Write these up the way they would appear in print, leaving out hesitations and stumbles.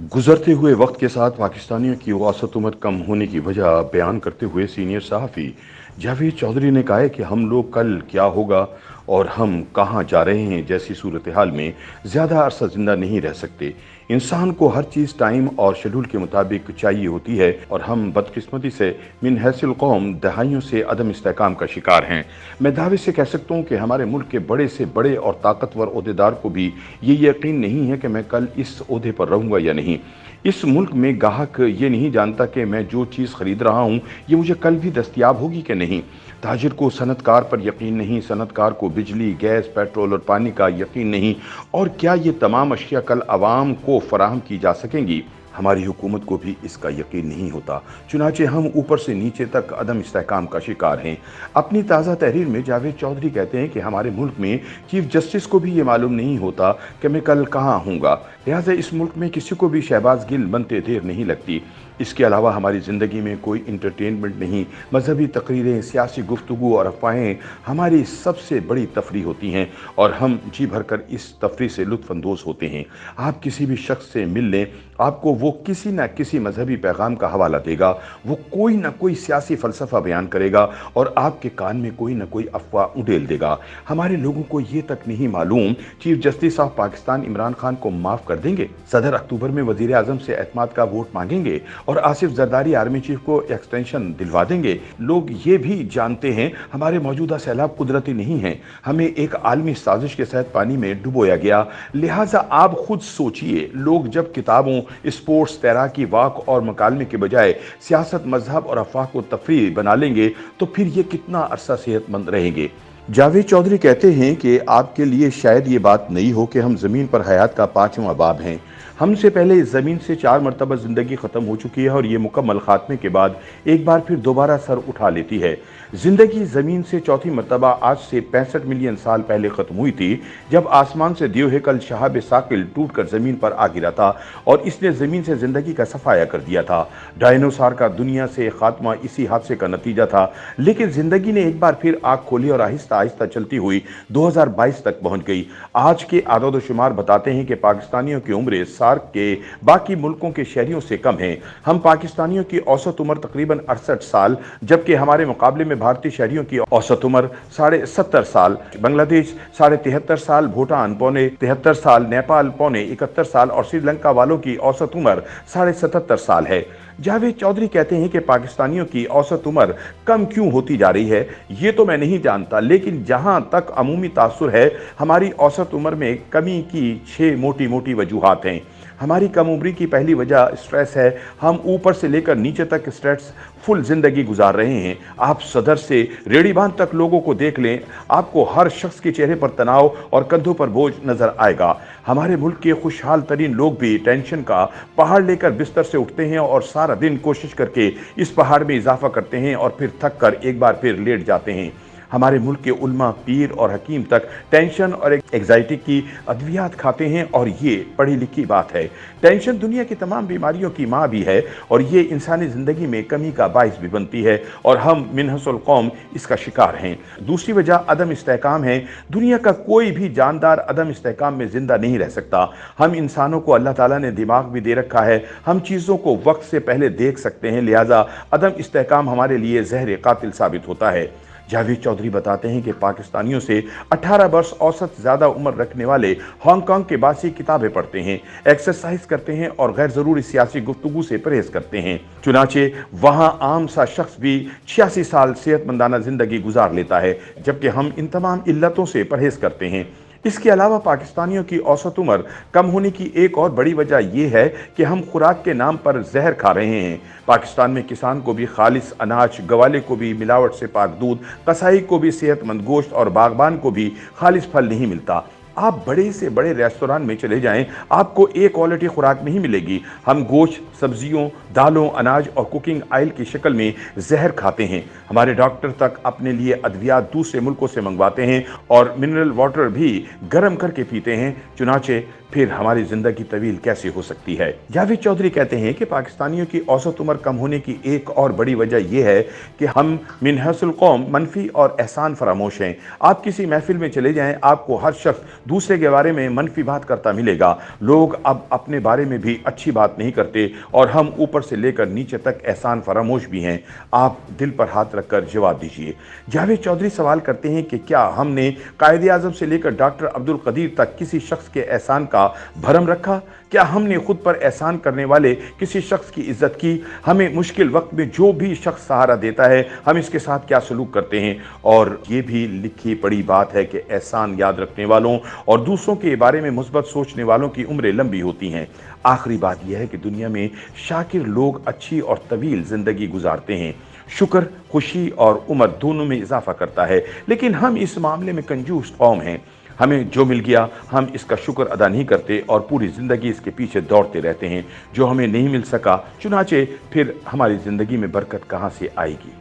गुजरते हुए वक्त के साथ पाकिस्तानियों की औसत उम्र कम होने की वजह बयान करते हुए सीनियर सहाफ़ी जावेद चौधरी ने कहा है कि हम लोग कल क्या होगा और हम कहाँ जा रहे हैं जैसी सूरत हाल में ज़्यादा अरसा ज़िंदा नहीं रह सकते। इंसान को हर चीज़ टाइम और शेड्यूल के मुताबिक चाहिए होती है और हम बदकिस्मती से मिन हैसिल कौम दहाइयों से अदम इस्तेहकाम का शिकार हैं। मैं दावे से कह सकता हूँ कि हमारे मुल्क के बड़े से बड़े और ताकतवर ओहदेदार को भी ये यकीन नहीं है कि मैं कल इस ओहदे पर रहूँगा या नहीं। इस मुल्क में गाहक ये नहीं जानता कि मैं जो चीज़ खरीद रहा हूँ ये मुझे कल भी दस्तयाब होगी कि नहीं। ताजिर को सनतकार पर यकीन नहीं, सनतकार को बिजली, गैस, पेट्रोल और पानी का यकीन नहीं। और क्या ये तमाम अशिया कल आवाम को फराहम की जा सकेंगी? हमारी हुकूमत को भी इसका यकीन नहीं होता। चुनाचे हम ऊपर से नीचे तक अदम इस्तेहकाम का शिकार हैं। अपनी ताज़ा तहरीर में जावेद चौधरी कहते हैं कि हमारे मुल्क में चीफ जस्टिस को भी ये मालूम नहीं होता कि मैं कल कहाँ हूँगा, लिहाजा इस मुल्क में किसी को भी शहबाज गिल बनते देर नहीं लगती। इसके अलावा हमारी ज़िंदगी में कोई इंटरटेनमेंट नहीं। मजहबी तकरीरें, सियासी गुफ्तगू और अफवाहें हमारी सबसे बड़ी तफरीह होती हैं और हम जी भरकर इस तफरीह से लुत्फ़अंदोज़ होते हैं। आप किसी भी शख्स से मिल लें, आपको वो किसी न किसी मजहबी पैगाम का हवाला देगा, वो कोई ना कोई सियासी फ़लसफ़ा बयान करेगा और आपके कान में कोई ना कोई अफवाह उड़ेल देगा। हमारे लोगों को ये तक नहीं मालूम chief justice of Pakistan Imran Khan को माफ़ कर देंगे, सदर अक्टूबर में वज़ीर आज़म से एतमाद का वोट मांगेंगे और आसिफ जरदारी आर्मी चीफ को एक्सटेंशन दिलवा देंगे। लोग ये भी जानते हैं हमारे मौजूदा सैलाब कुदरती नहीं हैं, हमें एक आलमी साजिश के तहत पानी में डुबोया गया। लिहाजा आप खुद सोचिए, लोग जब किताबों, स्पोर्ट्स, तैराकी, वाक और मकालमे के बजाय सियासत, मजहब और अफवाह को तफरीह बना लेंगे तो फिर ये कितना अरसा सेहतमंद रहेंगे। जावेद चौधरी कहते हैं कि आपके लिए शायद ये बात नई हो कि हम ज़मीन पर हयात का 5वां बाब हैं। हमसे पहले इस ज़मीन से 4 मरतबा ज़िंदगी ख़त्म हो चुकी है और ये मुकम्मल ख़ात्मे के बाद एक बार फिर दोबारा सर उठा लेती है। ज़िंदगी ज़मीन से चौथी मरतबा आज से 65 मिलियन साल पहले ख़त्म हुई थी, जब आसमान से दियो हेकल शहाब साकिल टूट कर ज़मीन पर आ गिरा था और इसने ज़मीन से ज़िंदगी का सफाया कर दिया था। डायनासोर का दुनिया से खात्मा इसी हादसे का नतीजा था, लेकिन ज़िंदगी ने एक बार फिर आग खोली और आहिस्ता आहिस्ता चलती हुई 2022 तक पहुँच गई। आज के आदाद शुमार बताते हैं कि पाकिस्तानियों की उम्र सार्क के बाकी मुल्कों के शहरियों से कम है। हम पाकिस्तानियों की औसत उम्र तकरीबन 68 साल, जबकि हमारे मुकाबले में भारतीय शहरियों की औसत उम्र 70.5 साल, बांग्लादेश 73.5 साल, भूटान 73 साल, नेपाल 71 साल और श्रीलंका वालों की औसत उम्र 77 साल है। जावेद चौधरी कहते हैं कि पाकिस्तानियों की औसत उम्र कम क्यों होती जा रही है ये तो मैं नहीं जानता, लेकिन जहां तक अमूमी तासुर है, हमारी औसत उम्र में कमी की 6 मोटी मोटी वजूहात हैं। हमारी कम उम्री की पहली वजह स्ट्रेस है। हम ऊपर से लेकर नीचे तक स्ट्रेस फुल जिंदगी गुजार रहे हैं। आप सदर से रेड़ीबान तक लोगों को देख लें, आपको हर शख्स के चेहरे पर तनाव और कंधों पर बोझ नजर आएगा। हमारे मुल्क के खुशहाल तरीन लोग भी टेंशन का पहाड़ लेकर बिस्तर से उठते हैं और सारा दिन कोशिश करके इस पहाड़ में इजाफा करते हैं और फिर थक कर एक बार फिर लेट जाते हैं। हमारे मुल्क के उल्मा, पीर और हकीम तक टेंशन और एग्जाइटी की अद्वियात खाते हैं और ये पढ़ी लिखी बात है। टेंशन दुनिया की तमाम बीमारियों की माँ भी है और ये इंसानी ज़िंदगी में कमी का बाइस भी बनती है और हम मिनहसल कौम इसका शिकार हैं। दूसरी वजह अदम इस्तेहकाम है। दुनिया का कोई भी जानदार अदम इस्तेहकाम में ज़िंदा नहीं रह सकता। हम इंसानों को अल्लाह ताला ने दिमाग भी दे रखा है, हम चीज़ों को वक्त से पहले देख सकते हैं, लिहाजा अदम इस्तेहकाम हमारे लिए जहर कातिल साबित होता है। जावेद चौधरी बताते हैं कि पाकिस्तानियों से 18 वर्ष औसत ज़्यादा उम्र रखने वाले हांगकांग के बासी किताबें पढ़ते हैं, एक्सरसाइज करते हैं और गैर ज़रूरी सियासी गुफ्तगू से परहेज करते हैं। चुनाचे वहाँ आम सा शख्स भी 86 साल सेहतमंदाना ज़िंदगी गुजार लेता है, जबकि हम इन तमाम इल्लतों से परहेज करते हैं। इसके अलावा पाकिस्तानियों की औसत उम्र कम होने की एक और बड़ी वजह यह है कि हम खुराक के नाम पर जहर खा रहे हैं। पाकिस्तान में किसान को भी खालिस अनाज, गवाले को भी मिलावट से पाक दूध, कसाई को भी सेहतमंद गोश्त और बागबान को भी खालिस फल नहीं मिलता। आप बड़े से बड़े रेस्तोरां में चले जाएं, आपको एक क्वालिटी खुराक नहीं मिलेगी। हम गोश्त, सब्जियों, दालों, अनाज और कुकिंग ऑयल की शक्ल में जहर खाते हैं। हमारे डॉक्टर तक अपने लिए अद्वियात दूसरे मुल्कों से मंगवाते हैं और मिनरल वाटर भी गर्म करके पीते हैं। चुनाचे फिर हमारी जिंदगी तवील कैसे हो सकती है। जावेद चौधरी कहते हैं कि पाकिस्तानियों की औसत उम्र कम होने की एक और बड़ी वजह यह है कि हम मिन हसल कौम मनफी और एहसान फरामोश हैं। आप किसी महफिल में चले जाएं, आपको हर शख्स दूसरे के बारे में मनफी बात करता मिलेगा। लोग अब अपने बारे में भी अच्छी बात नहीं करते और हम ऊपर से लेकर नीचे तक एहसान फरामोश भी हैं। आप दिल पर हाथ रखकर जवाब दीजिए। जावेद चौधरी सवाल करते हैं कि क्या हमने कायदे आज़म से लेकर डॉक्टर अब्दुल कदीर तक किसी शख्स के एहसान का भरम रखा? क्या हमने खुद पर एहसान करने वाले किसी शख्स की इज्जत की? हमें मुश्किल वक्त में जो भी शख्स सहारा देता है, हम इसके साथ क्या सलूक करते हैं? और ये भी लिखी पड़ी बात है कि एहसान याद रखने वालों और दूसरों के बारे में मुस्बत सोचने वालों की उम्रें लंबी होती हैं। आखिरी बात यह है कि दुनिया में शाकिर लोग अच्छी और तवील जिंदगी गुजारते हैं। शुक्र, खुशी और उम्र दोनों में इजाफा करता है, लेकिन हम इस मामले में कंजूस कौम हैं। हमें जो मिल गया हम इसका शुक्र अदा नहीं करते और पूरी ज़िंदगी इसके पीछे दौड़ते रहते हैं। जो हमें नहीं मिल सका, चुनाचे फिर हमारी ज़िंदगी में बरकत कहाँ से आएगी।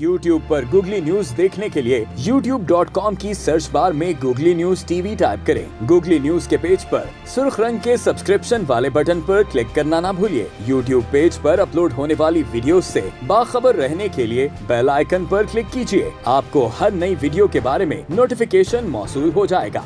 YouTube पर गूगली न्यूज देखने के लिए youtube.com की सर्च बार में गूगली न्यूज टीवी टाइप करें। गूगली न्यूज के पेज पर सुर्ख रंग के सब्सक्रिप्शन वाले बटन पर क्लिक करना ना भूलिए। YouTube पेज पर अपलोड होने वाली वीडियोस से बाखबर रहने के लिए बेल आइकन पर क्लिक कीजिए। आपको हर नई वीडियो के बारे में नोटिफिकेशन मौसूल हो जाएगा।